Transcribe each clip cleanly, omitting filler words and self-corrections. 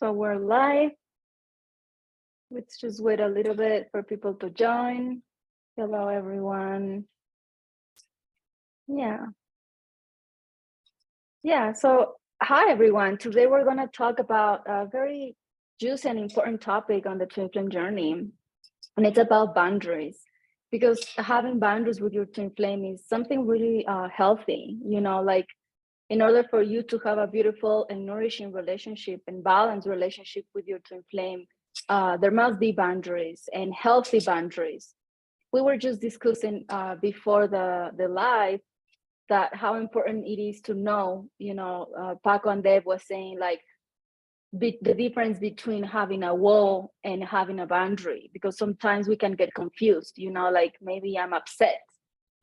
So we're live. Let's just wait a little bit for people to join. Hello, everyone. Yeah. So hi, everyone. Today we're going to talk about a very juicy and important topic on the twin flame journey. And it's about boundaries. Because having boundaries with your twin flame is something really healthy. You know, like in order for you to have a beautiful and nourishing relationship and balanced relationship with your twin flame, there must be boundaries and healthy boundaries. We were just discussing before the live that how important it is to know, Paco and Deb was saying like the difference between having a wall and having a boundary, because sometimes we can get confused, like maybe I'm upset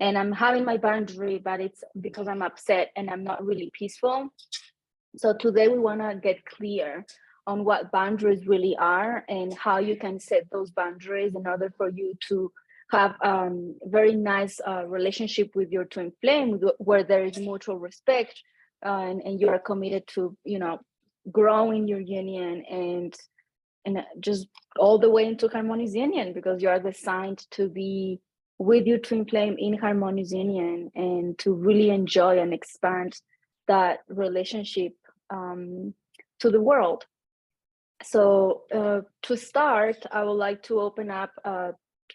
and I'm having my boundary, but it's because I'm upset and I'm not really peaceful. So today we want to get clear on what boundaries really are and how you can set those boundaries in order for you to have very nice relationship with your twin flame, where there is mutual respect and you are committed to, growing your union and just all the way into harmonious union, because you are designed to be with your twin flame in harmonious union and to really enjoy and expand that relationship to the world. So to start, I would like to open up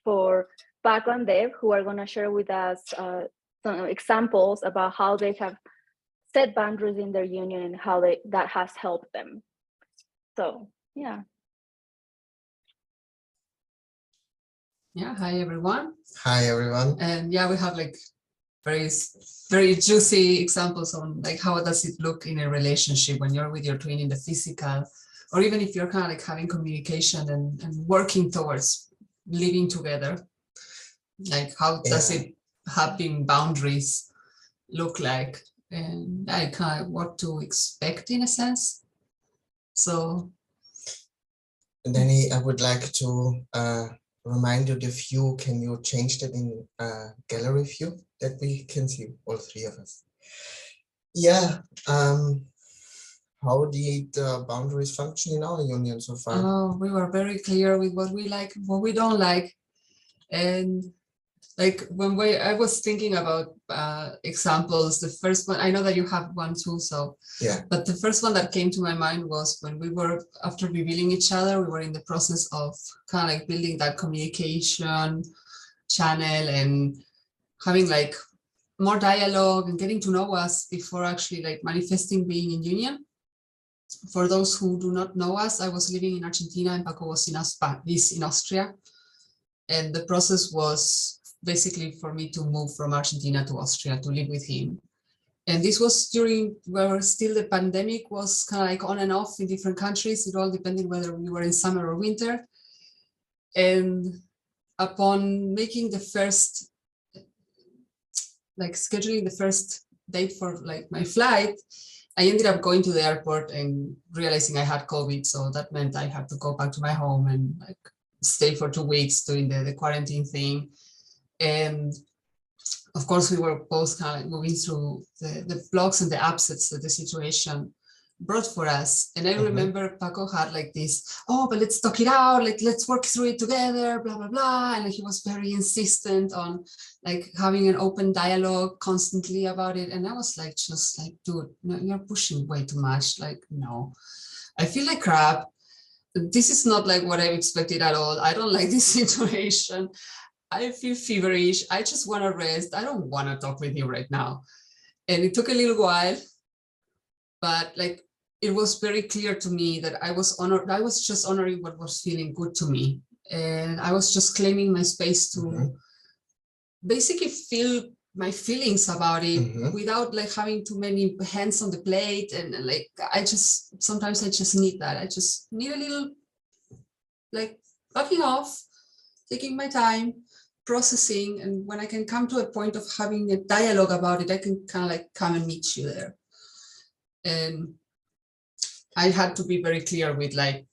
for Paco and Dave, who are going to share with us some examples about how they have set boundaries in their union and how that has helped them. So, yeah. Yeah, hi everyone. Hi everyone. And yeah, we have like very juicy examples on like how does it look in a relationship when you're with your twin in the physical, or even if you're kind of like having communication and working towards living together. Like how does it having boundaries look like, and like what to expect in a sense. So Danny, I would like to remind you the view. Can you change that in gallery view that we can see all three of us? Yeah. How did boundaries function in our union so far? Oh, we were very clear with what we like, what we don't like. And like when I was thinking about examples, the first one, I know that you have one too, so yeah. But the first one that came to my mind was when we were, after revealing each other, we were in the process of kind of like building that communication channel and having like more dialogue and getting to know us before actually like manifesting being in union. For those who do not know us, I was living in Argentina and Paco was in Austria. And the process was basically for me to move from Argentina to Austria to live with him. And this was during where still the pandemic was kind of like on and off in different countries. It all depended whether we were in summer or winter. And upon making the first, like scheduling the first date for like my flight, I ended up going to the airport and realizing I had COVID. So that meant I had to go back to my home and like stay for 2 weeks doing the quarantine thing. And of course, we were both kind of like moving through the blogs and the upsets that the situation brought for us. And I remember Paco had like this, oh, but let's talk it out, like let's work through it together, blah, blah, blah. And he was very insistent on like having an open dialogue constantly about it. And I was like, just like, dude, no, you're pushing way too much. Like, no, I feel like crap. This is not like what I expected at all. I don't like this situation. I feel feverish. I just want to rest. I don't want to talk with you right now. And it took a little while, but like it was very clear to me that I was just honoring what was feeling good to me. And I was just claiming my space to basically feel my feelings about it without like having too many hands on the plate. And like, sometimes I just need that. I just need a little like backing off, taking my time, processing, and when I can come to a point of having a dialogue about it, I can kind of like come and meet you there. And I had to be very clear with like,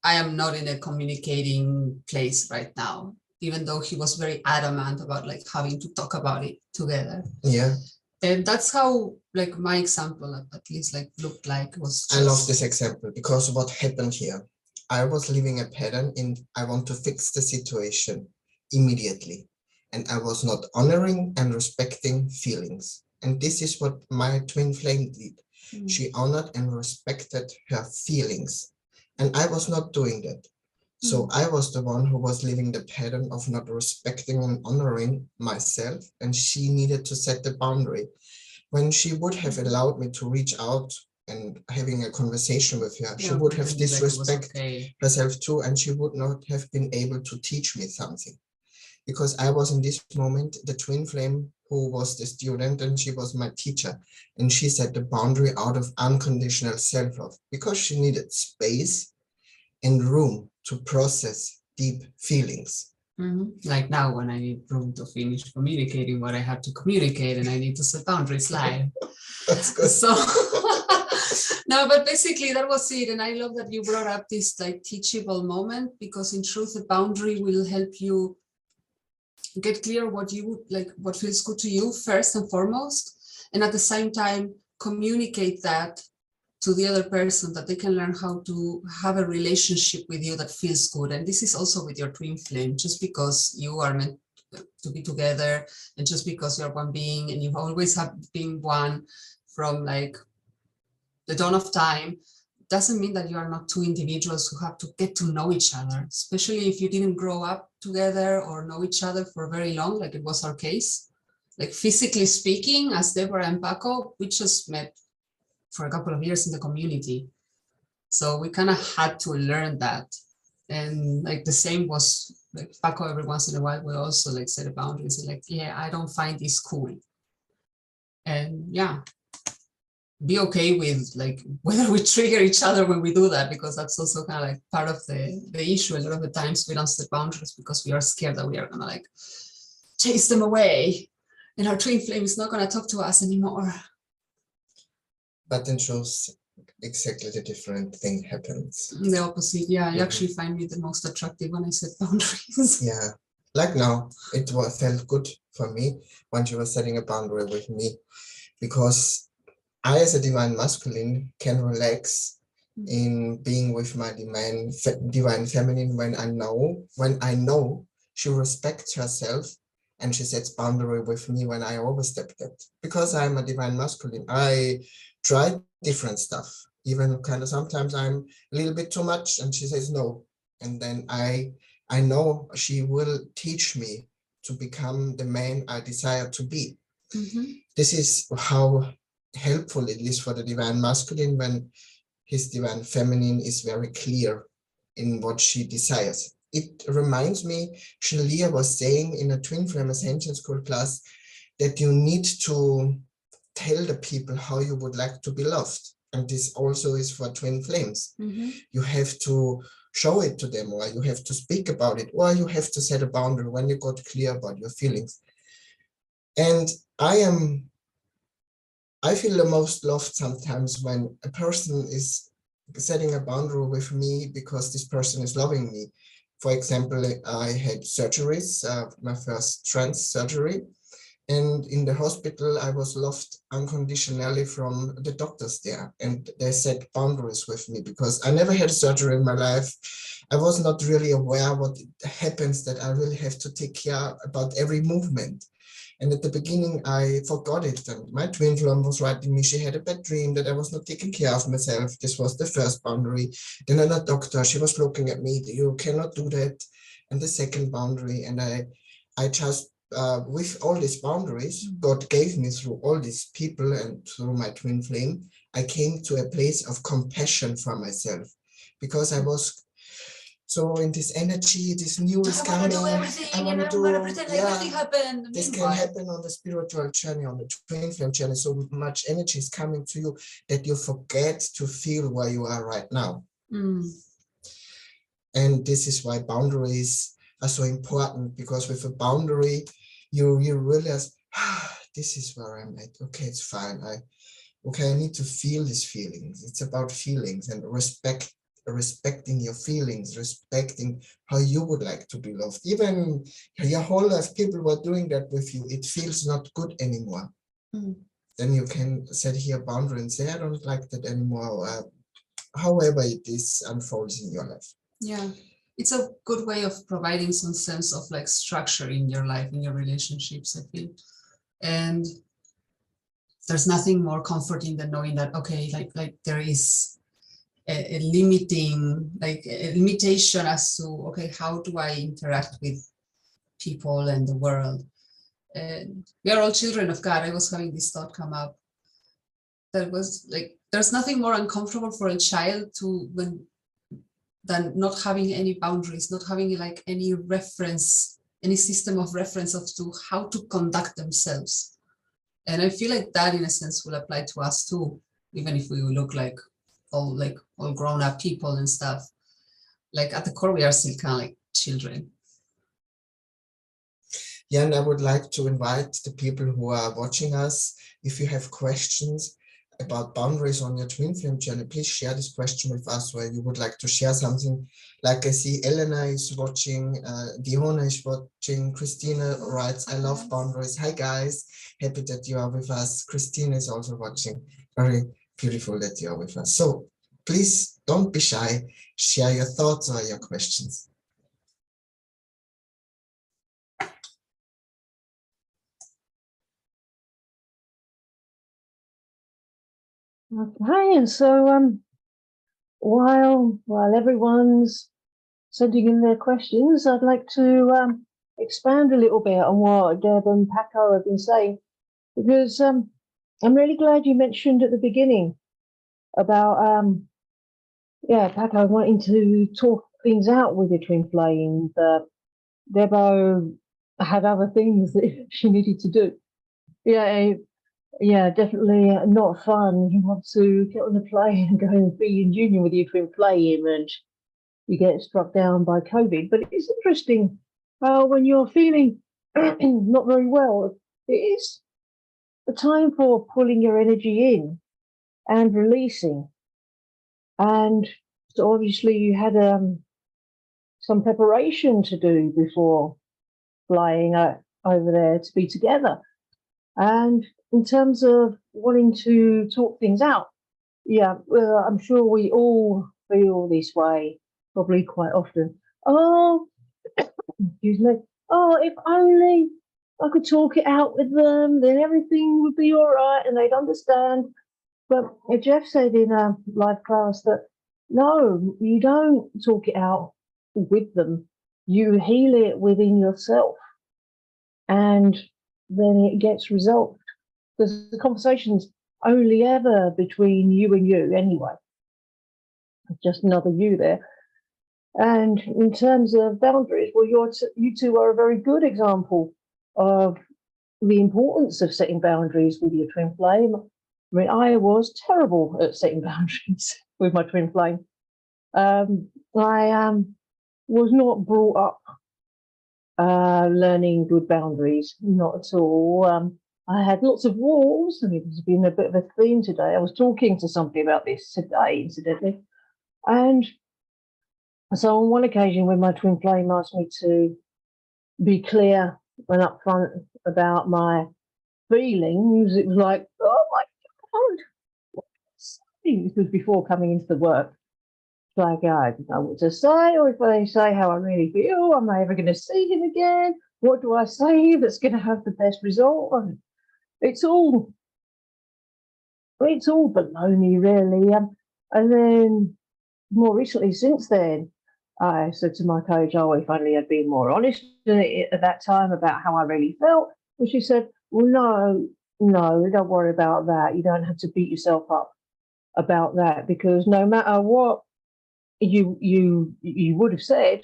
I am not in a communicating place right now, even though he was very adamant about like having to talk about it together. Yeah. And that's how, like, my example at least like looked like was I love just, this example because what happened here, I was living a pattern in I want to fix the situation immediately. And I was not honoring and respecting feelings. And this is what my twin flame did. She honored and respected her feelings. And I was not doing that. So I was the one who was living the pattern of not respecting and honoring myself. And she needed to set the boundary. When she would have allowed me to reach out and having a conversation with her, she would have disrespected herself too, and she would not have been able to teach me something. Because I was in this moment the twin flame who was the student and she was my teacher. And she set the boundary out of unconditional self-love because she needed space and room to process deep feelings. Like now when I need room to finish communicating what I have to communicate and I need to set boundaries live. That's good. So no, but basically that was it. And I love that you brought up this like teachable moment, because in truth, the boundary will help you get clear what you would like, what feels good to you first and foremost. And at the same time, communicate that to the other person, that they can learn how to have a relationship with you that feels good. And this is also with your twin flame. Just because you are meant to be together, and just because you're one being and you've always have been one from like the dawn of time, doesn't mean that you are not two individuals who have to get to know each other, especially if you didn't grow up together or know each other for very long, like it was our case. Like physically speaking, as Deborah and Paco, we just met for a couple of years in the community. So we kind of had to learn that. And like the same was like Paco, every once in a while, we also like set a boundaries and like, yeah, I don't find this cool. And yeah, be okay with like whether we trigger each other when we do that, because that's also kind of like part of the issue. A lot of the times we don't set boundaries because we are scared that we are gonna like chase them away and our twin flame is not gonna talk to us anymore. But in truth, exactly the different thing happens. The opposite, yeah. You actually find me the most attractive when I set boundaries. Yeah, like now, it felt good for me when she was setting a boundary with me, because I, as a divine masculine, can relax in being with my divine feminine when I know she respects herself and she sets boundary with me when I overstep that. Because I'm a divine masculine, I try different stuff. Even kind of sometimes I'm a little bit too much and she says no. And then I know she will teach me to become the man I desire to be. This is how helpful it is for the divine masculine when his divine feminine is very clear in what she desires. It reminds me, Shalia was saying in a Twin Flame Ascension School class that you need to tell the people how you would like to be loved. And this also is for twin flames. You have to show it to them, or you have to speak about it, or you have to set a boundary when you got clear about your feelings. And I feel the most loved sometimes when a person is setting a boundary with me because this person is loving me. For example, I had surgeries, my first trans surgery. And in the hospital, I was loved unconditionally from the doctors there. And they set boundaries with me because I never had surgery in my life. I was not really aware what happens, that I really have to take care about every movement. And at the beginning, I forgot it. And my twin flame was writing me, she had a bad dream that I was not taking care of myself. This was the first boundary. Then another doctor, she was looking at me, you cannot do that. And the second boundary. And I just, with all these boundaries God gave me through all these people and through my twin flame, I came to a place of compassion for myself, because I was so in this energy, this new is coming. I want to do everything. This can happen on the spiritual journey, on the twin flame journey. So much energy is coming to you that you forget to feel where you are right now. And this is why boundaries are so important, because with a boundary, you realize, this is where I'm at. Okay, it's fine. I need to feel these feelings. It's about feelings and respecting your feelings, respecting how you would like to be loved. Even your whole life, people were doing that with you. It feels not good anymore. then you can set here a boundary and say, I don't like that anymore, however it is unfolds in your life. Yeah, it's a good way of providing some sense of like structure in your life, in your relationships, I feel. And there's nothing more comforting than knowing that, okay, like there is a limiting, like a limitation as to, okay, how do I interact with people and the world? And we are all children of God. I was having this thought come up. That was like, there's nothing more uncomfortable for a child than not having any boundaries, not having like any reference, any system of reference of to how to conduct themselves. And I feel like that in a sense will apply to us too, even if we look like all grown up people and stuff. Like at the core, we are still kind of like children. Yeah, and I would like to invite the people who are watching us, if you have questions about boundaries on your twin flame journey, please share this question with us, where you would like to share something. Like I see Elena is watching, Diona is watching, Christina writes, I love boundaries. Hi guys, happy that you are with us. Christina is also watching. Very beautiful that you are with us. So please don't be shy, share your thoughts or your questions. Okay, and so while everyone's sending in their questions, I'd like to expand a little bit on what Deb and Paco have been saying, because I'm really glad you mentioned at the beginning about Paco wanting to talk things out with your twin flame. That Debo had other things that she needed to do. Yeah, definitely not fun. You want to get on the plane and go and be in union with your twin flame, and you get struck down by COVID. But it's interesting when you're feeling not very well, it is a time for pulling your energy in and releasing. And so obviously you had some preparation to do before flying over there to be together. And in terms of wanting to talk things out, yeah, I'm sure we all feel this way, probably quite often. Oh, excuse me. Oh, if only I could talk it out with them, then everything would be all right and they'd understand. But Jeff said in a live class that no, you don't talk it out with them. You heal it within yourself, and then it gets resolved. Because the conversation's only ever between you and you anyway. Just another you there. And in terms of boundaries, well, you two are a very good example of the importance of setting boundaries with your twin flame. I mean, I was terrible at setting boundaries with my twin flame. I was not brought up learning good boundaries, not at all. I had lots of walls, and it has been a bit of a theme today. I was talking to somebody about this today, incidentally. And so on one occasion when my twin flame asked me to be clear and upfront about my feelings, it was like, oh my God, what this was before coming into the work. It's like, I didn't know what to say, or if I say how I really feel, am I ever going to see him again? What do I say that's going to have the best result? And it's all baloney, really. And then more recently, since then, I said to my coach, oh, if only I'd been more honest at that time about how I really felt. And she said, well, no, don't worry about that. You don't have to beat yourself up about that, because no matter what you would have said,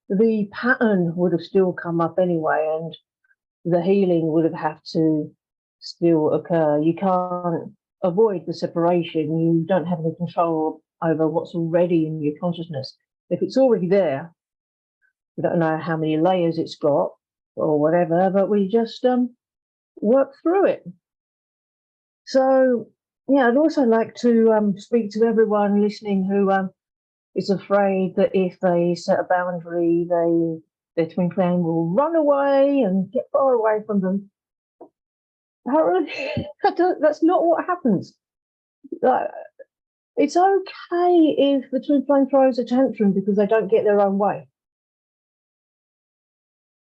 the pattern would have still come up anyway, and the healing would have to still occur. You can't avoid the separation. You don't have any control over what's already in your consciousness. If it's already there, we don't know how many layers it's got or whatever, but we just work through it. So, yeah, I'd also like to speak to everyone listening who is afraid that if they set a boundary, their twin flame will run away and get far away from them. That's not what happens. It's okay if the twin flame throws a tantrum because they don't get their own way.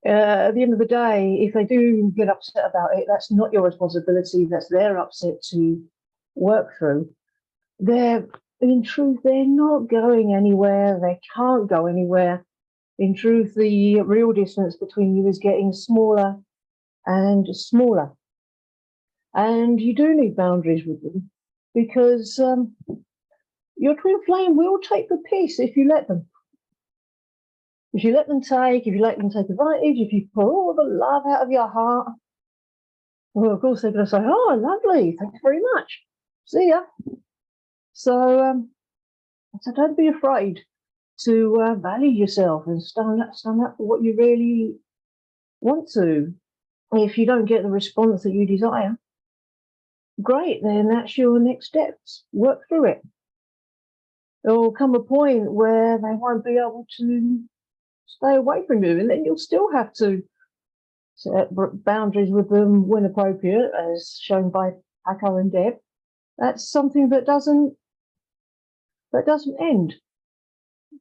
At the end of the day, if they do get upset about it, that's not your responsibility. That's their upset to work through. In truth, they're not going anywhere. They can't go anywhere. In truth, the real distance between you is getting smaller and smaller. And you do need boundaries with them because your twin flame will take the piss if you let them. If you let them take advantage, if you pour all the love out of your heart, well, of course, they're going to say, oh, lovely, thanks very much. See ya. So don't be afraid to value yourself and stand up for what you really want to. If you don't get the response that you desire, great, then that's your next steps. Work through it. There will come a point where they won't be able to stay away from you, and then you'll still have to set boundaries with them when appropriate, as shown by Paco and Deb. That's something that doesn't end.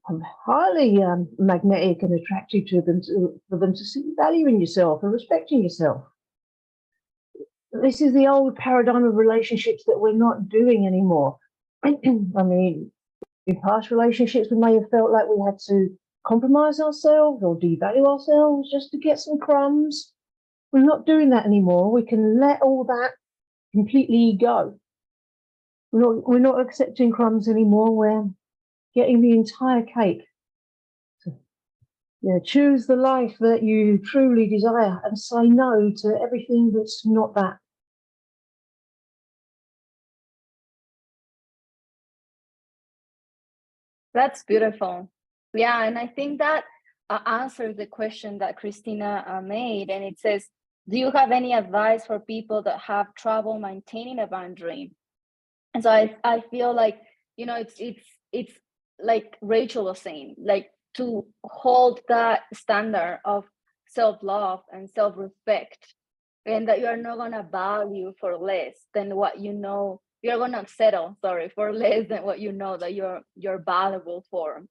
I'm highly magnetic and attractive to them, for them to see value in yourself and respecting yourself. This is the old paradigm of relationships that we're not doing anymore. I mean, in past relationships, we may have felt like we had to compromise ourselves or devalue ourselves just to get some crumbs. We're not doing that anymore. We can let all that completely go. We're not accepting crumbs anymore. We're getting the entire cake. So, choose the life that you truly desire and say no to everything that's not that. That's beautiful. Yeah, and I think that answers the question that Christina made, and it says, do you have any advice for people that have trouble maintaining a boundary? And so I feel like, it's like Rachel was saying, like to hold that standard of self-love and self-respect, and that you're not gonna value for less than what you know. You're gonna settle, for less than what you know that you're valuable for,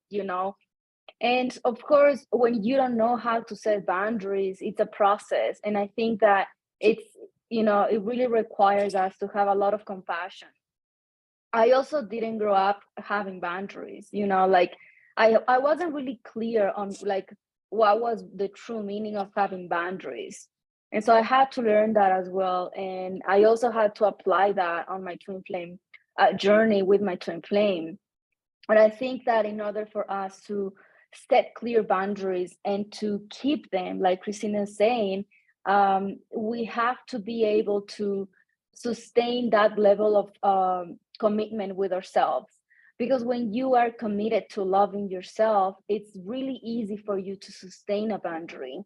And of course, when you don't know how to set boundaries, it's a process. And I think that it's, it really requires us to have a lot of compassion. I also didn't grow up having boundaries, like I wasn't really clear on like what was the true meaning of having boundaries. And so I had to learn that as well. And I also had to apply that on my twin flame journey with my twin flame. And I think that in order for us to set clear boundaries and to keep them, like Christina is saying, we have to be able to sustain that level of commitment with ourselves. Because when you are committed to loving yourself, it's really easy for you to sustain a boundary.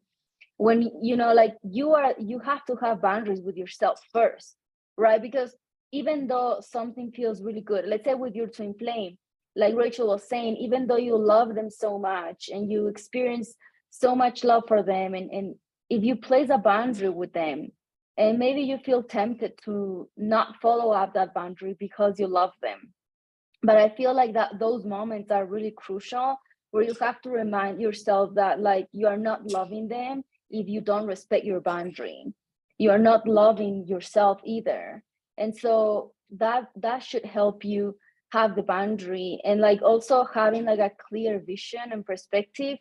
When you have to have boundaries with yourself first, right? Because even though something feels really good, let's say with your twin flame, like Rachel was saying, even though you love them so much and you experience so much love for them, and if you place a boundary with them, and maybe you feel tempted to not follow up that boundary because you love them. But I feel like that those moments are really crucial, where you have to remind yourself that like you are not loving them if you don't respect your boundary. You are not loving yourself either. And so that should help you have the boundary, and like also having like a clear vision and perspective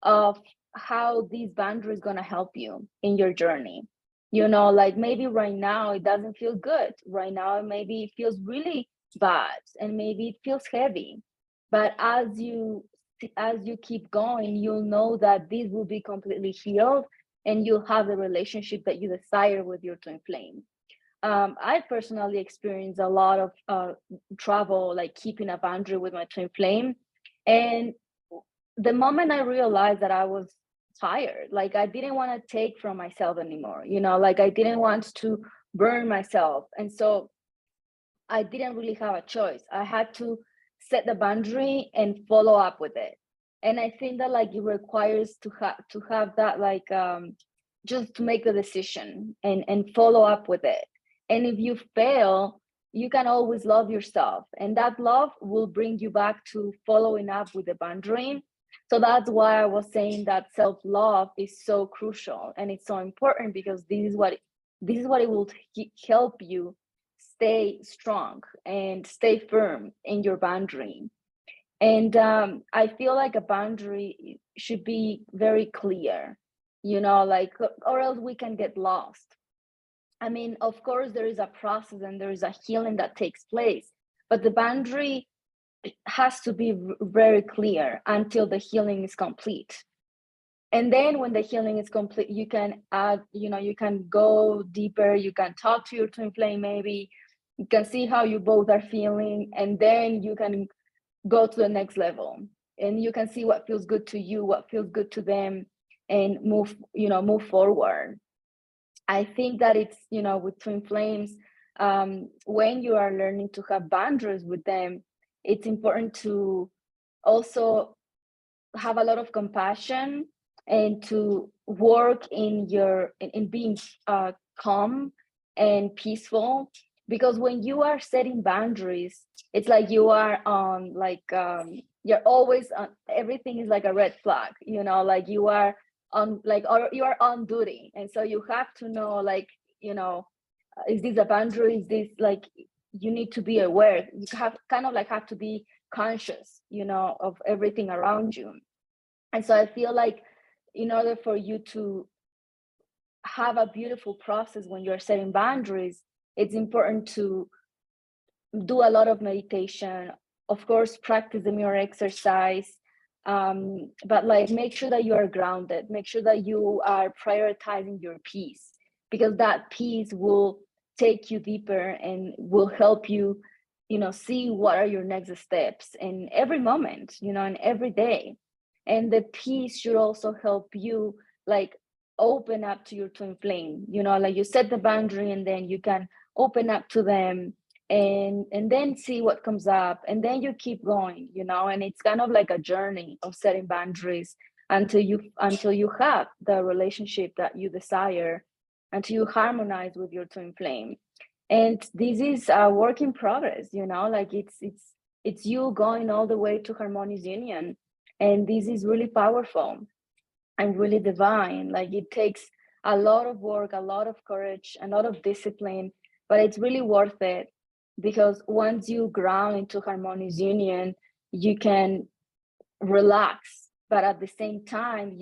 of how these boundaries going to help you in your journey. Like maybe right now it doesn't feel good. Right now maybe it feels really bad, and maybe it feels heavy. But as you keep going, you'll know that this will be completely healed, and you'll have the relationship that you desire with your twin flame. I personally experienced a lot of trouble, like keeping a boundary with my twin flame. And the moment I realized that I was tired, like I didn't want to take from myself anymore, like I didn't want to burn myself. And so I didn't really have a choice. I had to set the boundary and follow up with it. And I think that like it requires to have that like just to make the decision and follow up with it. And if you fail, you can always love yourself, and that love will bring you back to following up with the boundary. So that's why I was saying that self-love is so crucial and it's so important, because this is what it will help you stay strong and stay firm in your boundary. And I feel like a boundary should be very clear, like, or else we can get lost. I mean, of course, there is a process and there is a healing that takes place, but the boundary has to be very clear until the healing is complete. And then when the healing is complete, you can add, you can go deeper, you can talk to your twin flame, maybe you can see how you both are feeling, and then you can go to the next level, and you can see what feels good to you, what feels good to them, and move forward. I think that it's, with twin flames, when you are learning to have boundaries with them, it's important to also have a lot of compassion and to work in being calm and peaceful. Because when you are setting boundaries, it's like you are on, like, you're always on, everything is like a red flag, like you are on, like, or you are on duty. And so you have to know, like, is this a boundary? Is this, like, you need to be aware. You have to be conscious, of everything around you. And so I feel like in order for you to have a beautiful process when you're setting boundaries, it's important to do a lot of meditation, of course, practice the mirror exercise, but like, make sure that you are grounded, make sure that you are prioritizing your peace, because that peace will take you deeper and will help you, see what are your next steps in every moment, in every day. And the peace should also help you, like, open up to your twin flame, like you set the boundary and then you can open up to them, and then see what comes up, and then you keep going, and it's kind of like a journey of setting boundaries until you have the relationship that you desire, until you harmonize with your twin flame. And this is a work in progress, like it's you going all the way to harmonious union. And this is really powerful and really divine. Like, it takes a lot of work, a lot of courage, a lot of discipline, but it's really worth it, because once you ground into harmonious union, you can relax, but at the same time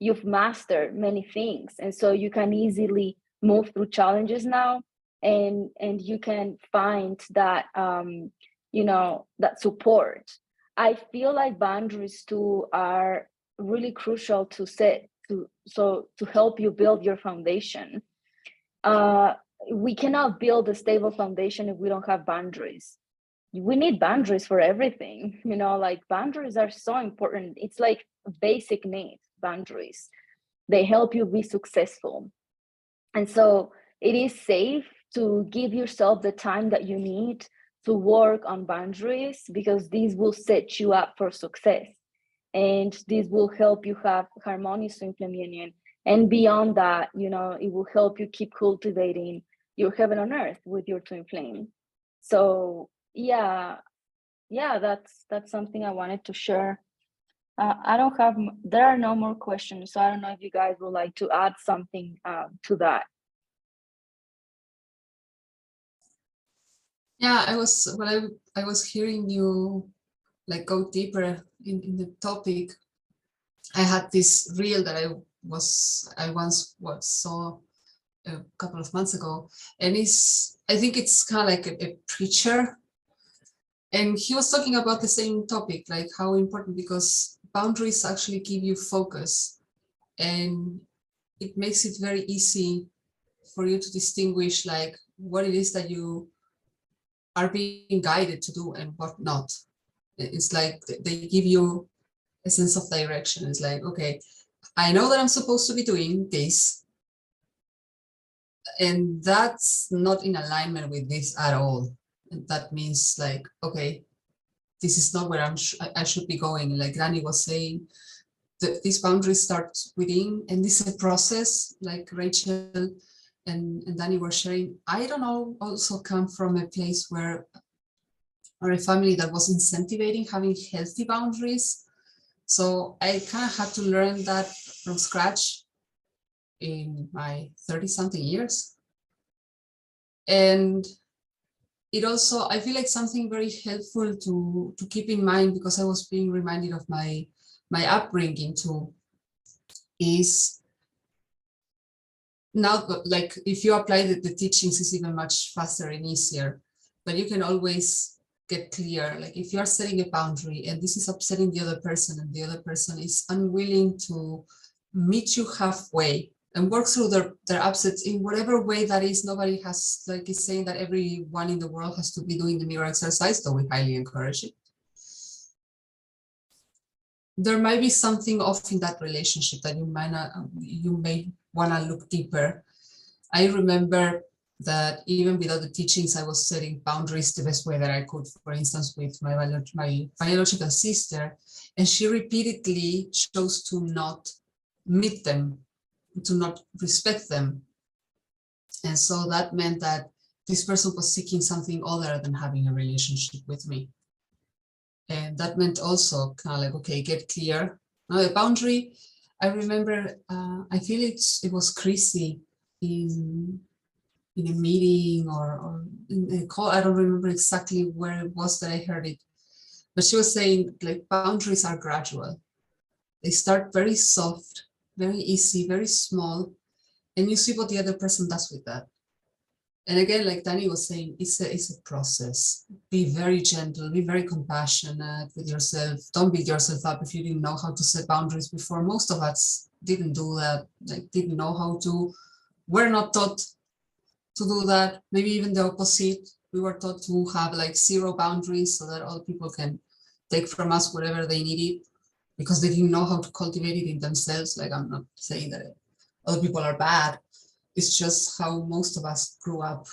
you've mastered many things, and so you can easily move through challenges now, and you can find that that support. I feel like boundaries too are really crucial to set to help you build your foundation. We cannot build a stable foundation if we don't have boundaries. We need boundaries for everything, like, boundaries are so important. It's like basic needs. Boundaries, they help you be successful. And so it is safe to give yourself the time that you need to work on boundaries, because these will set you up for success, and this will help you have harmonious twin flame union. And beyond that, it will help you keep cultivating your heaven on earth with your twin flame. So yeah, that's something I wanted to share. There are no more questions, so I don't know if you guys would like to add something to that. Yeah, I was hearing you, like, go deeper in the topic. I had this reel that I once saw a couple of months ago, and I think it's kind of like a preacher, and he was talking about the same topic, like how important, because boundaries actually give you focus, and it makes it very easy for you to distinguish, like, what it is that you are being guided to do and what not. It's like they give you a sense of direction. It's like, okay, I know that I'm supposed to be doing this, and that's not in alignment with this at all. And that means, like, okay, this is not where I should be going. Like Granny was saying, these boundaries start within, and this is a process, like Rachel and Danny were sharing. I don't know, also come from a place where, or a family that was incentivizing having healthy boundaries. So I kind of had to learn that from scratch in my 30-something years. And it also, I feel like something very helpful to keep in mind, because I was being reminded of my upbringing too, is now, like, if you apply the teachings, is even much faster and easier, but you can always get clear, like if you are setting a boundary and this is upsetting the other person, and the other person is unwilling to meet you halfway and work through their upsets in whatever way that is. Nobody has, like, is saying that everyone in the world has to be doing the mirror exercise, though we highly encourage it. There might be something off in that relationship that you may want to look deeper. I remember that even without the teachings, I was setting boundaries the best way that I could, for instance, with my biological sister, and she repeatedly chose to not meet them, to not respect them. And so that meant that this person was seeking something other than having a relationship with me. And that meant also kind of like, okay, get clear. Now the boundary, I remember, I feel it was Chrissy in a meeting or in a call. I don't remember exactly where it was that I heard it, but she was saying, like, boundaries are gradual. They start very soft, very easy, very small, and you see what the other person does with that. And again, like Danny was saying, it's a process. Be very gentle, be very compassionate with yourself. Don't beat yourself up if you didn't know how to set boundaries before. Most of us didn't do that, like didn't know how to. We're not taught to do that. Maybe even the opposite. We were taught to have like zero boundaries so that all people can take from us whatever they needed, because they didn't know how to cultivate it in themselves. Like, I'm not saying that other people are bad. It's just how most of us grew up,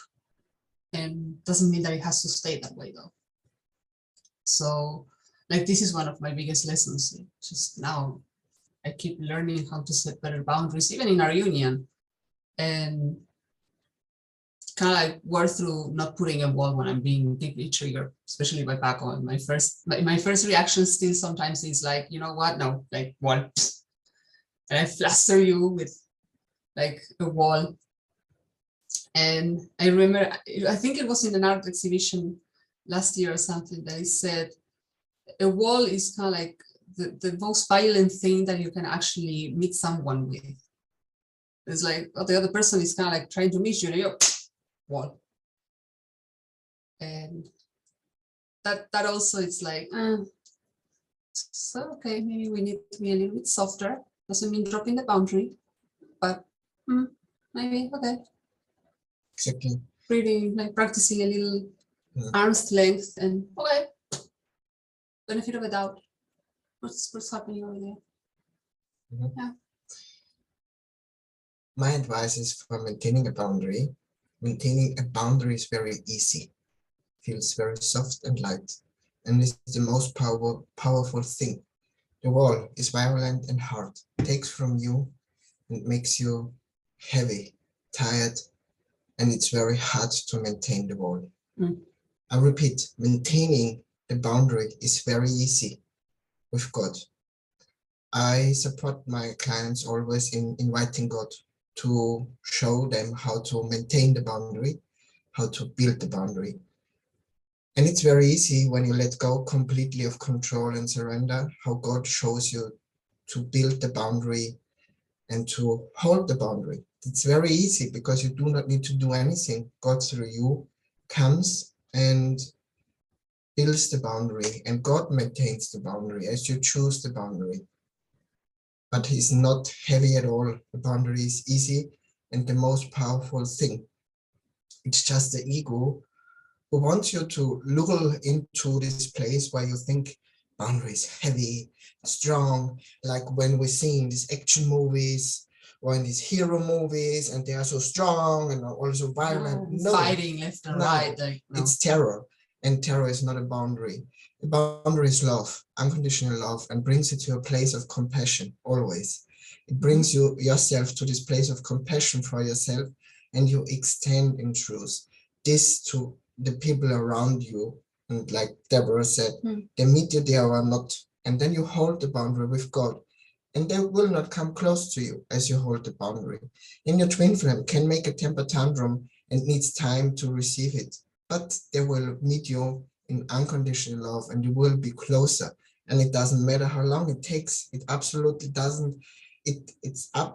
and doesn't mean that it has to stay that way though. So, like, this is one of my biggest lessons. Just now, I keep learning how to set better boundaries, even in our union, and kind of like work through not putting a wall when I'm being deeply triggered, especially by Paco. And my first reaction still sometimes is like, you know what? No, like, what? And I fluster you with like a wall. And I remember, I think it was in an art exhibition last year or something, that it said a wall is kind of like the most violent thing that you can actually meet someone with. It's like, oh, the other person is kind of like trying to meet you, and you're wall. And that also, it's like, so okay, maybe we need to be a little bit softer. Doesn't mean dropping the boundary, but maybe, okay. Exactly. Really, like, practicing a little arm's length, and okay, benefit of a doubt. What's happening over there? Yeah. My advice is for maintaining a boundary. Maintaining a boundary is very easy, feels very soft and light, and is the most powerful thing. The wall is violent and hard, takes from you and makes you heavy, tired, and it's very hard to maintain the wall. I repeat, maintaining the boundary is very easy with God. I support my clients always in inviting God to show them how to maintain the boundary, how to build the boundary. And it's very easy when you let go completely of control and surrender, how God shows you to build the boundary and to hold the boundary. It's very easy because you do not need to do anything. God through you comes and builds the boundary, and God maintains the boundary as you choose the boundary. But He's not heavy at all. The boundary is easy and the most powerful thing. It's just the ego who wants you to lull into this place where you think boundary is heavy, strong, like when we see in these action movies or in these hero movies, and they are so strong and also violent. Fighting left and right. Like, it's terror. And terror is not a boundary. A boundary is love, unconditional love, and brings you to a place of compassion always. It brings you yourself to this place of compassion for yourself, and you extend in truth this to the people around you. And like Deborah said, they meet you there or not, and then you hold the boundary with God, and they will not come close to you as you hold the boundary. In your twin flame can make a temper tantrum and needs time to receive it, but they will meet you in unconditional love, and you will be closer. And it doesn't matter how long it takes. It absolutely doesn't.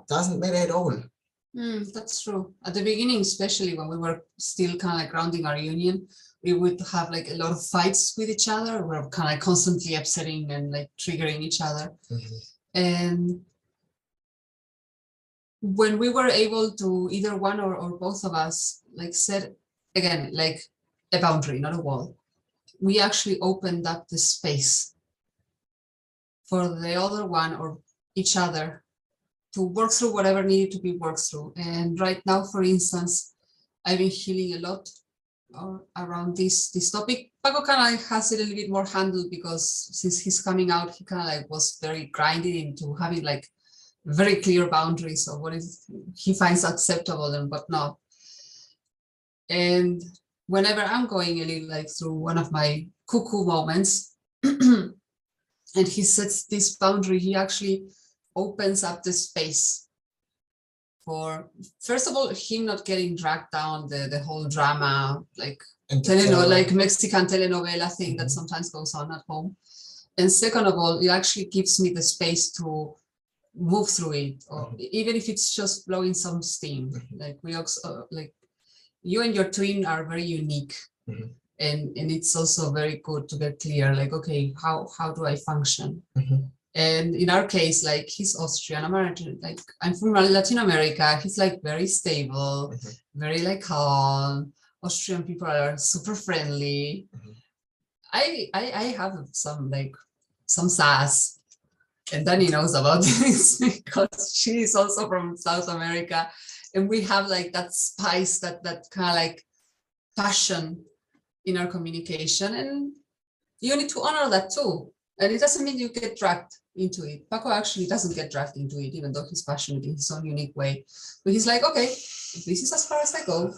Doesn't matter at all. That's true. At the beginning, especially when we were still kind of like grounding our union, we would have like a lot of fights with each other. We were kind of like constantly upsetting and like triggering each other. And when we were able to, either one or both of us, like set again, like a boundary, not a wall, we actually opened up the space for the other one or each other to work through whatever needed to be worked through. And right now, for instance, I've been healing a lot around this topic. Paco kind of has it a little bit more handled, because since he's coming out, he kind of like was very grinded into having like very clear boundaries of what is he finds acceptable and what not. And whenever I'm going a little like through one of my cuckoo moments, and he sets this boundary, he actually opens up the space for, first of all, him not getting dragged down the whole drama, like like Mexican telenovela thing that sometimes goes on at home. And second of all, it actually gives me the space to move through it, or even if it's just blowing some steam. Like we also, like you and your twin are very unique. And it's also very good to get clear, like, okay, how do I function? And in our case, like he's Austrian American, like I'm from Latin America. He's like very stable, very like calm. Austrian people are super friendly. I have some sass, and Dani knows about this because she's also from South America, and we have like that spice, that kind of like passion in our communication, and you need to honor that too. And it doesn't mean you get dragged into it. Paco actually doesn't get dragged into it, even though he's passionate in his own unique way. But he's like, okay, this is as far as I go.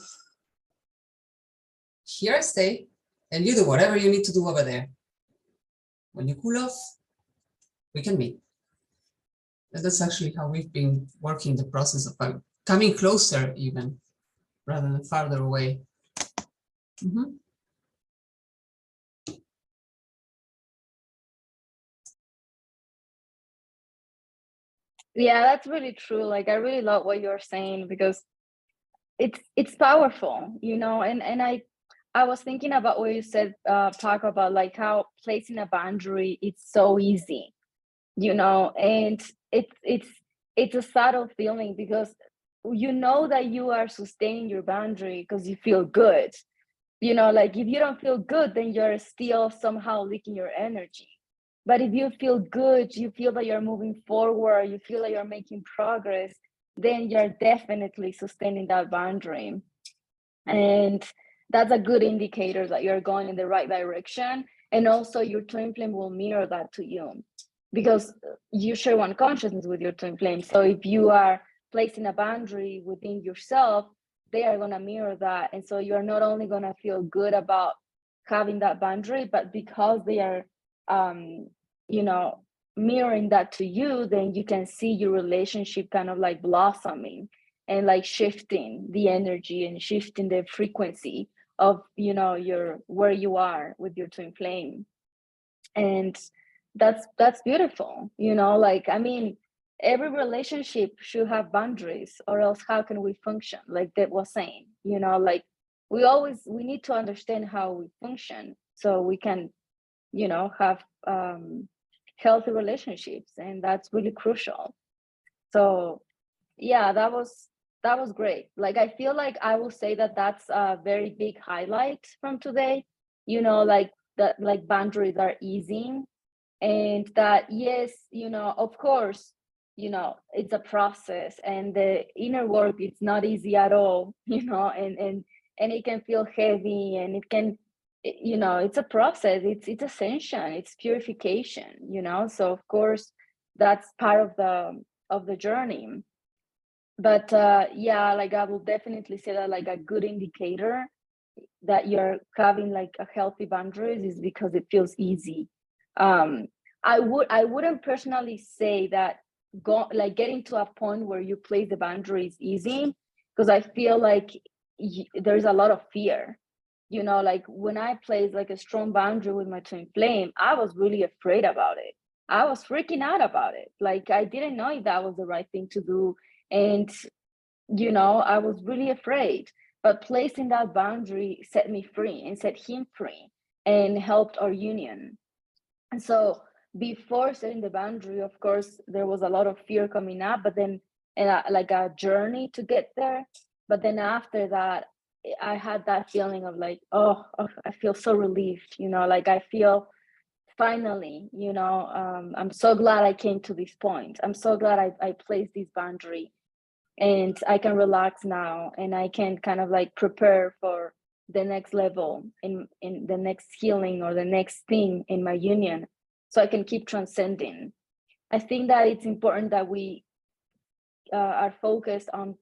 Here I stay, and you do whatever you need to do over there. When you cool off, we can meet. And that's actually how we've been working the process of coming closer even, rather than farther away. Yeah, that's really true. Like I really love what you're saying, because it's powerful, you know. And I was thinking about what you said, talk about like how placing a boundary, it's so easy, you know. And it's a subtle feeling, because you know that you are sustaining your boundary because you feel good, you know. Like if you don't feel good, then you're still somehow leaking your energy. But if you feel good, you feel that you're moving forward, you feel that you're making progress, then you're definitely sustaining that boundary. And that's a good indicator that you're going in the right direction. And also your twin flame will mirror that to you, because you share one consciousness with your twin flame. So if you are placing a boundary within yourself, they are going to mirror that. And so you're not only going to feel good about having that boundary, but because they are you know, mirroring that to you, then you can see your relationship kind of like blossoming and like shifting the energy and shifting the frequency of, you know, your where you are with your twin flame. And that's beautiful, you know. Like I mean, every relationship should have boundaries, or else how can we function? Like Deb was saying, you know, like we need to understand how we function so we can, you know, have healthy relationships. And that's really crucial. So yeah, that was great. Like I feel like I will say that that's a very big highlight from today, you know, like that, like boundaries are easing. And that, yes, you know, of course, you know, it's a process, and the inner work, it's not easy at all, you know. And it can feel heavy, and it can it's a process. It's ascension, it's purification. So of course that's part of the journey. But yeah, like I will definitely say that like a good indicator that you're having like a healthy boundaries is because it feels easy. I wouldn't personally say that getting to a point where you place the boundary is easy, because I feel like there's a lot of fear. Like when I placed like a strong boundary with my twin flame, I was really afraid about it. I was freaking out about it. Like I didn't know if that was the right thing to do. And I was really afraid, but placing that boundary set me free and set him free and helped our union. And so before setting the boundary, of course, there was a lot of fear coming up, but then like a journey to get there. But then after that, I had that feeling of like, oh, I feel so relieved, like I feel finally, I'm so glad I came to this point. I'm so glad I placed this boundary, and I can relax now, and I can kind of like prepare for the next level in the next healing or the next thing in my union, so I can keep transcending. I think that it's important that we are focused on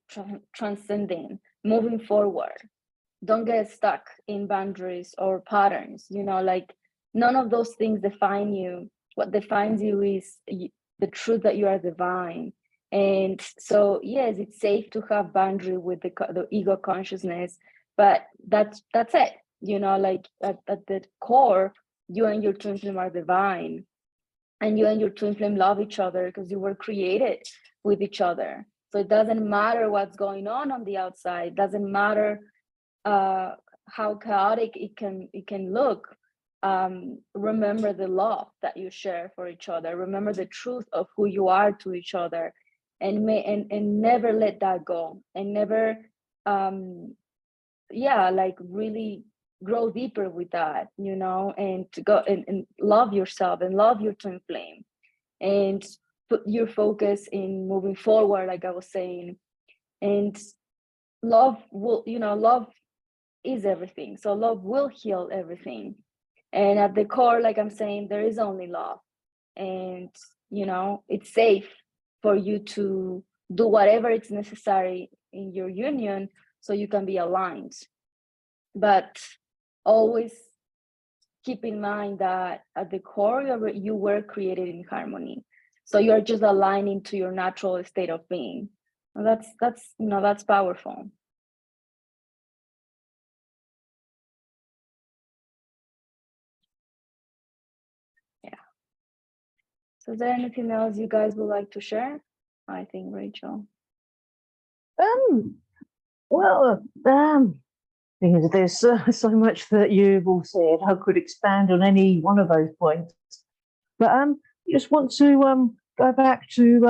transcending, moving forward. Don't get stuck in boundaries or patterns. Like none of those things define you. What defines you is the truth that you are divine. And so yes, it's safe to have boundary with the ego consciousness, but that's it. Like at the core, you and your twin flame are divine, and you and your twin flame love each other because you were created with each other. So it doesn't matter what's going on the outside. It doesn't matter how chaotic it can look. Remember the love that you share for each other. Remember the truth of who you are to each other, and never let that go, and never like really grow deeper with that, and to go and love yourself and love your twin flame, and put your focus in moving forward, like I was saying. And love will, love is everything. So love will heal everything. And at the core, like I'm saying, there is only love. And, it's safe for you to do whatever is necessary in your union so you can be aligned. But always keep in mind that at the core, you were created in harmony. So you're just aligning to your natural state of being. And that's powerful. So is there anything else you guys would like to share? I think Rachel. Well, because there's so much that you've all said. I could expand on any one of those points, but just want to go back to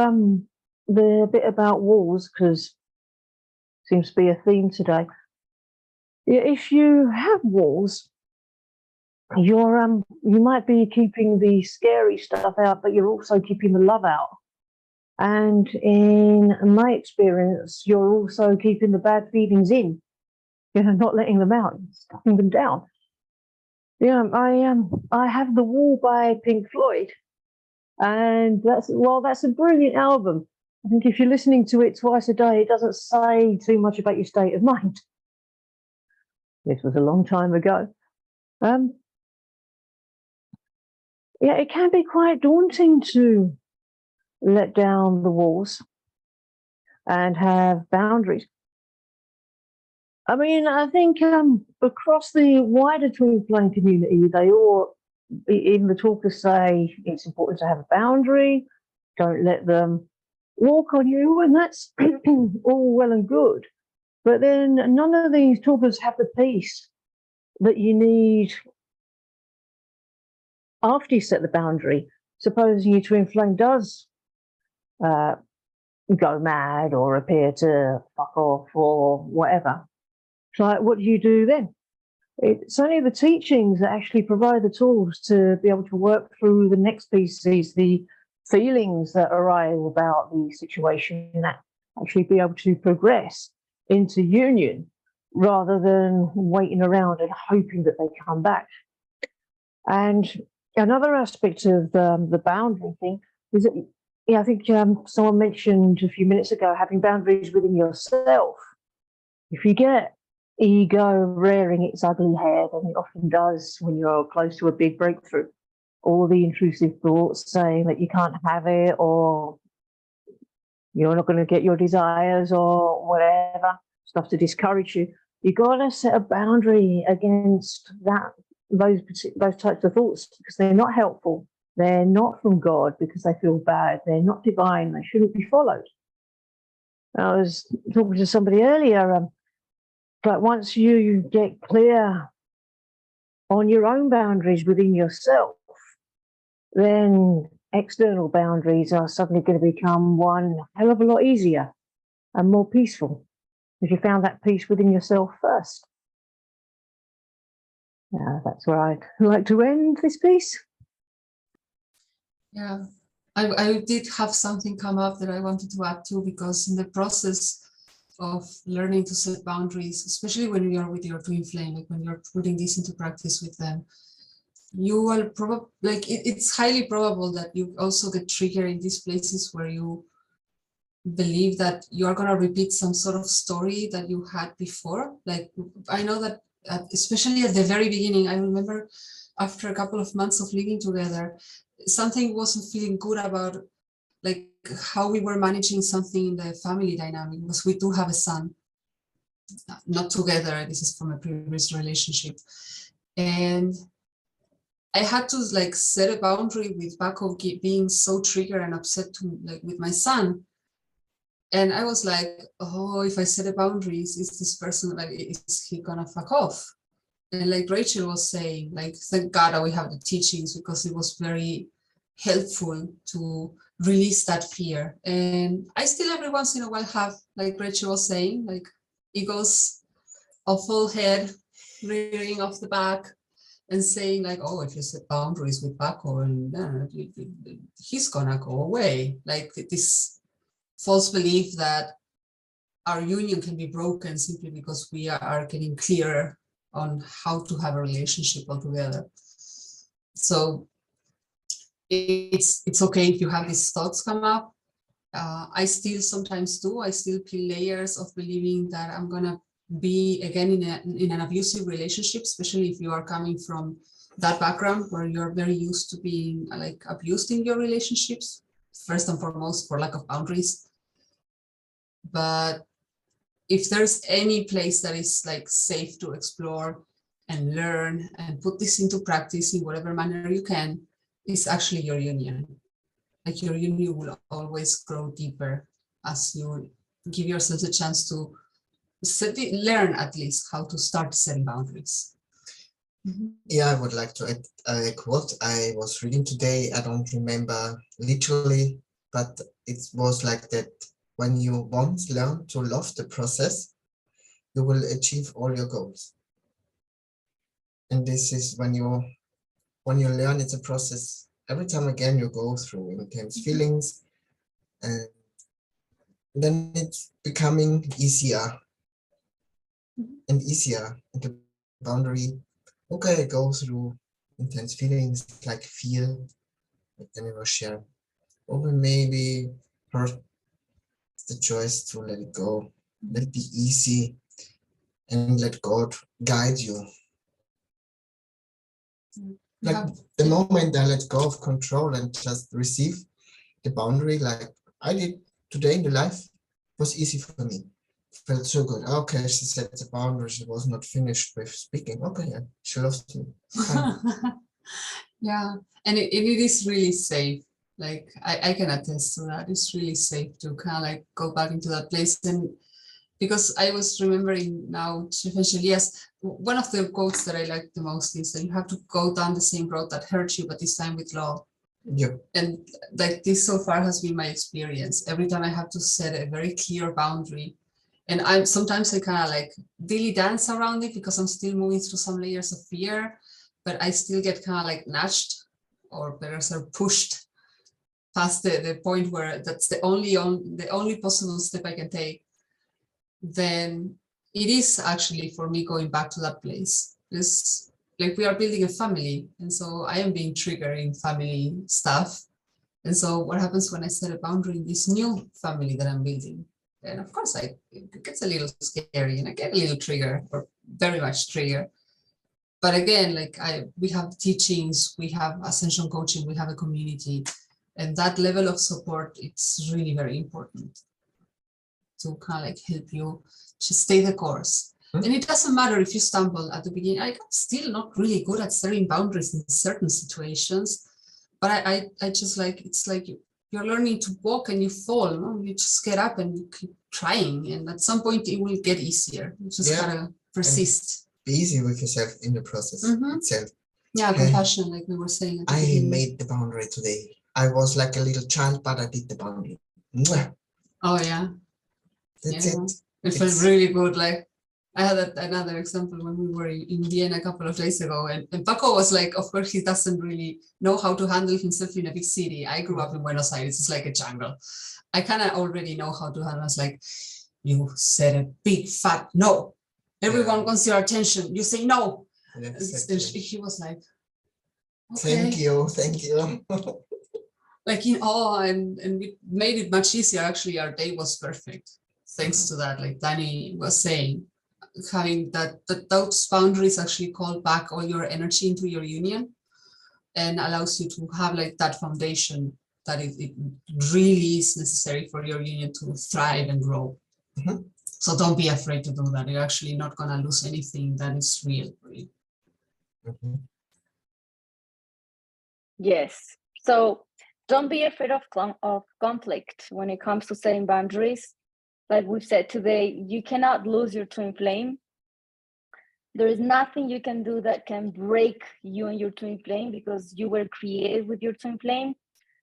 the bit about walls, because it seems to be a theme today. If you have walls, you might be keeping the scary stuff out, but you're also keeping the love out. And in my experience, you're also keeping the bad feelings in. Not letting them out, stuffing them down. I have The Wall by Pink Floyd, and that's a brilliant album. I think if you're listening to it twice a day, it doesn't say too much about your state of mind. This was a long time ago. It can be quite daunting to let down the walls and have boundaries. I mean, I think across the wider twin flame community, they all, in the talkers, say it's important to have a boundary, don't let them walk on you, and that's all well and good. But then none of these talkers have the peace that you need after you set the boundary. Supposing your twin flame does go mad or appear to fuck off or whatever. It's like, what do you do then? It's only the teachings that actually provide the tools to be able to work through the next pieces, the feelings that arise about the situation, that actually be able to progress into union rather than waiting around and hoping that they come back. And another aspect of the boundary thing is that, I think someone mentioned a few minutes ago having boundaries within yourself. If you get ego rearing its ugly head, and it often does when you're close to a big breakthrough, all the intrusive thoughts saying that you can't have it, or you're not going to get your desires, or whatever, stuff to discourage you, you got to set a boundary against those types of thoughts, because they're not helpful. They're not from God, because they feel bad. They're not divine. They shouldn't be followed. I was talking to somebody earlier, but once you get clear on your own boundaries within yourself, then external boundaries are suddenly going to become one hell of a lot easier and more peaceful, if you found that peace within yourself first. That's where I'd like to end this piece. Yeah, I did have something come up that I wanted to add to, because in the process of learning to set boundaries, especially when you're with your twin flame, like when you're putting this into practice with them, you will probably, it's highly probable that you also get triggered in these places where you believe that you are going to repeat some sort of story that you had before. Like, I know that especially at the very beginning, I remember after a couple of months of living together, something wasn't feeling good about like how we were managing something in the family dynamic, because we do have a son, not together. This is from a previous relationship. And I had to like set a boundary with Paco being so triggered and upset with my son. And I was like, oh, if I set a boundary, is this person, like, is he gonna fuck off? And like Rachel was saying, like, thank God that we have the teachings, because it was very helpful to release that fear. And I still every once in a while have, like Rachel was saying, like egos of full head rearing off the back and saying like, oh, if you set boundaries with Paco, and he's gonna go away. Like this false belief that our union can be broken simply because we are getting clearer on how to have a relationship altogether. So it's okay if you have these thoughts come up. I still sometimes do. I still peel layers of believing that I'm gonna be again in an abusive relationship, especially if you are coming from that background where you're very used to being like abused in your relationships, first and foremost for lack of boundaries. But if there's any place that is like safe to explore and learn and put this into practice in whatever manner you can, it's actually your union. Like your union will always grow deeper as you give yourself a chance to learn at least how to start setting boundaries. Mm-hmm. Yeah, I would like to add a quote I was reading today. I don't remember literally, but it was like that: when you once learn to love the process, you will achieve all your goals. And this is when you learn it's a process. Every time again you go through intense feelings, and then it's becoming easier and easier. And the boundary, okay, go through intense feelings like fear, like I never share, or maybe hurt. The choice to let it go, let it be easy, and let God guide you. Like the moment I let go of control and just receive the boundary, like I did today in the life, was easy for me. Felt so good. Okay, she set the boundary. She was not finished with speaking. Okay, yeah, she loves me. Yeah, and it is really safe. Like I can attest to that. It's really safe to kind of like go back into that place. And because I was remembering now, yes, one of the quotes that I like the most is that you have to go down the same road that hurts you, but this time with love. Yeah. And like this so far has been my experience. Every time I have to set a very clear boundary, and sometimes I kind of like dilly dance around it because I'm still moving through some layers of fear, but I still get kind of like nudged or better said pushed past the point where that's the only possible step I can take. Then it is actually for me going back to that place. It's like we are building a family, and so I am being triggered in family stuff. And so what happens when I set a boundary in this new family that I'm building? And of course, it gets a little scary, and I get a little trigger, or very much trigger. But again, like we have teachings, we have ascension coaching, we have a community, and that level of support, it's really very important to kind of like help you to stay the course. And it doesn't matter if you stumble at the beginning. I'm still not really good at setting boundaries in certain situations, but I just like, it's like you're learning to walk and you fall, no? You just get up and you keep trying, and at some point it will get easier. You just gotta persist. Be easy with yourself in the process itself. Yeah, compassion, like we were saying. I made the boundary today. I was like a little child, but I did the boundary. Mwah. Oh yeah. That's it. It felt really good. Like I had another example when we were in Vienna a couple of days ago, and Paco was like, of course, he doesn't really know how to handle himself in a big city. I grew up in Buenos Aires. It's like a jungle. I kind of already know how to handle. It's like, you said a big fat no. Everyone wants your attention. You say no. Exactly. And he was like, okay. Thank you. Like in awe, and we made it much easier. Actually, our day was perfect thanks to that. Like Danny was saying, having that those boundaries actually call back all your energy into your union and allows you to have like that foundation that it really is necessary for your union to thrive and grow. So don't be afraid to do that. You're actually not going to lose anything that is real for you. Yes. So don't be afraid of conflict when it comes to setting boundaries. Like we've said today, you cannot lose your twin flame. There is nothing you can do that can break you and your twin flame, because you were created with your twin flame.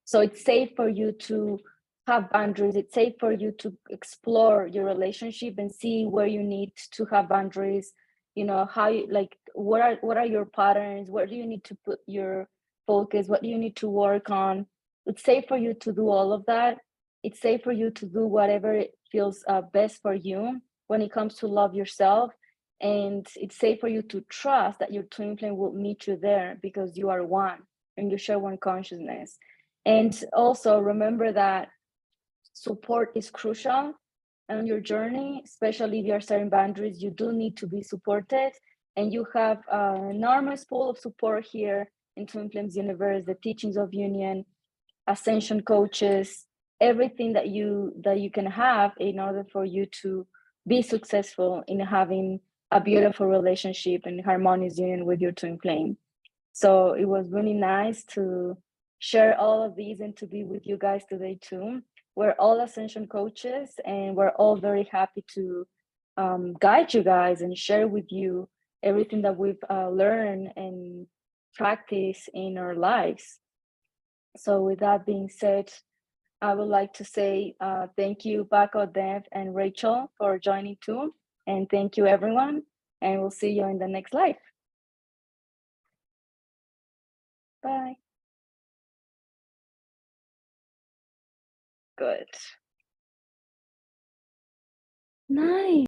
So it's safe for you to have boundaries. It's safe for you to explore your relationship and see where you need to have boundaries. You know, how you like, what are your patterns? Where do you need to put your focus? What do you need to work on? It's safe for you to do all of that. It's safe for you to do whatever feels best for you when it comes to love yourself. And it's safe for you to trust that your twin flame will meet you there, because you are one and you share one consciousness. And also remember that support is crucial on your journey, especially if you're setting boundaries. You do need to be supported, and you have an enormous pool of support here in Twin Flames Universe, the teachings of union, ascension coaches, everything that you can have in order for you to be successful in having a beautiful relationship and harmonious union with your twin flame. So it was really nice to share all of these and to be with you guys today too. We're all ascension coaches, and we're all very happy to guide you guys and share with you everything that we've learned and practiced in our lives. So with that being said, I would like to say thank you, Paco, Dev, and Rachel, for joining too. And thank you, everyone. And we'll see you in the next live. Bye. Good. Nice.